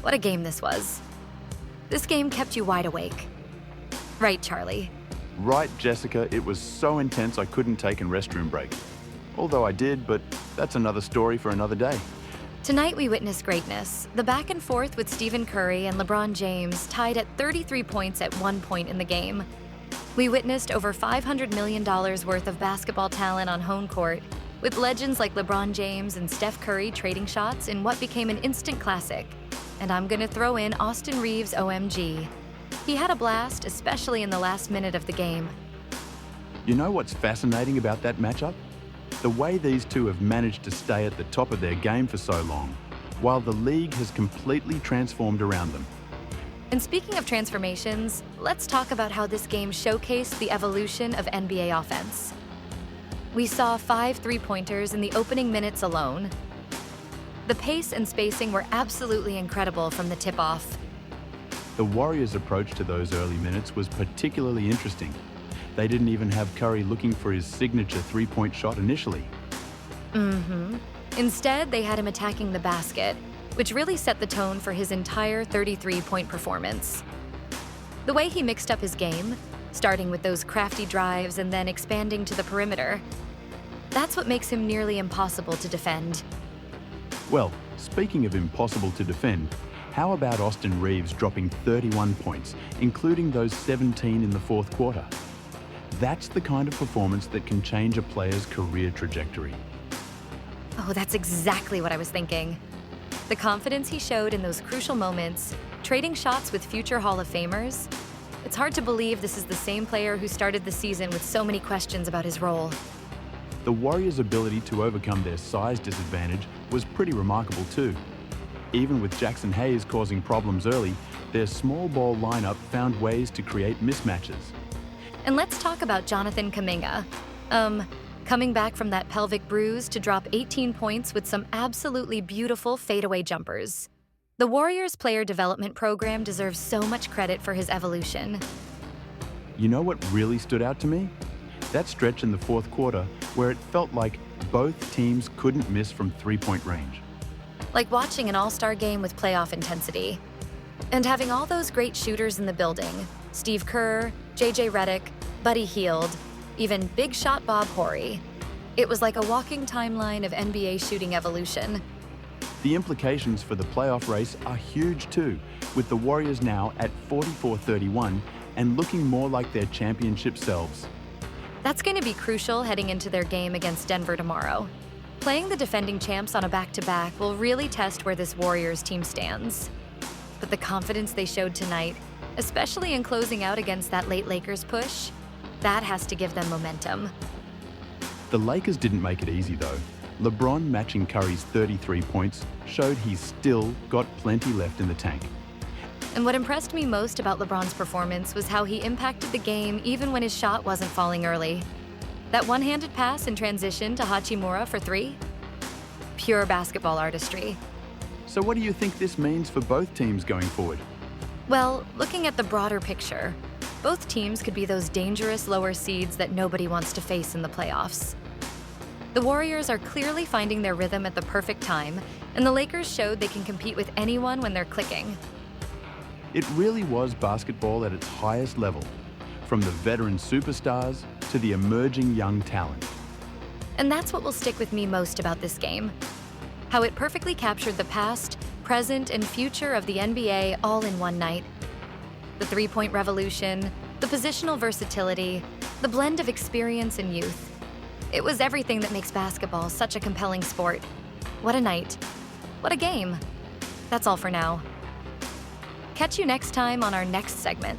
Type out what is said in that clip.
What a game this was. This game kept you wide awake. Right, Charlie? Right, Jessica, it was so intense I couldn't take a restroom break. Although I did, but that's another story for another day. Tonight we witnessed greatness. The back and forth with Stephen Curry and LeBron James tied at 33 points at one point in the game. We witnessed over $500 million worth of basketball talent on home court, with legends like LeBron James and Steph Curry trading shots in what became an instant classic. And I'm gonna throw in Austin Reeves' OMG. He had a blast, especially in the last minute of the game. You know what's fascinating about that matchup? The way these two have managed to stay at the top of their game for so long, while the league has completely transformed around them. And speaking of transformations, let's talk about how this game showcased the evolution of NBA offense. We saw 5 three-pointers in the opening minutes alone. The pace and spacing were absolutely incredible from the tip-off. The Warriors' approach to those early minutes was particularly interesting. They didn't even have Curry looking for his signature three-point shot initially. Instead, they had him attacking the basket, which really set the tone for his entire 33-point performance. The way he mixed up his game, starting with those crafty drives and then expanding to the perimeter, that's what makes him nearly impossible to defend. Well, speaking of impossible to defend, how about Austin Reeves dropping 31 points, including those 17 in the fourth quarter? That's the kind of performance that can change a player's career trajectory. Oh, that's exactly what I was thinking. The confidence he showed in those crucial moments, trading shots with future Hall of Famers. It's hard to believe this is the same player who started the season with so many questions about his role. The Warriors' ability to overcome their size disadvantage was pretty remarkable too. Even with Jackson Hayes causing problems early, their small ball lineup found ways to create mismatches. And let's talk about Jonathan Kuminga. Coming back from that pelvic bruise to drop 18 points with some absolutely beautiful fadeaway jumpers. The Warriors player development program deserves so much credit for his evolution. You know what really stood out to me? That stretch in the fourth quarter where it felt like both teams couldn't miss from three-point range. Like watching an all-star game with playoff intensity. And having all those great shooters in the building, Steve Kerr, JJ Redick, Buddy Hield, even big shot Bob Horry. It was like a walking timeline of NBA shooting evolution. The implications for the playoff race are huge too, with the Warriors now at 44-31 and looking more like their championship selves. That's going to be crucial heading into their game against Denver tomorrow. Playing the defending champs on a back-to-back will really test where this Warriors team stands. But the confidence they showed tonight, especially in closing out against that late Lakers push, that has to give them momentum. The Lakers didn't make it easy though. LeBron matching Curry's 33 points showed he's still got plenty left in the tank. And what impressed me most about LeBron's performance was how he impacted the game even when his shot wasn't falling early. That one-handed pass in transition to Hachimura for 3? Pure basketball artistry. So what do you think this means for both teams going forward? Well, looking at the broader picture, both teams could be those dangerous lower seeds that nobody wants to face in the playoffs. The Warriors are clearly finding their rhythm at the perfect time, and the Lakers showed they can compete with anyone when they're clicking. It really was basketball at its highest level, from the veteran superstars to the emerging young talent. And that's what will stick with me most about this game. How it perfectly captured the past, present, and future of the NBA all in one night. The three-point revolution, the positional versatility, the blend of experience and youth. It was everything that makes basketball such a compelling sport. What a night. What a game. That's all for now. Catch you next time on our next segment.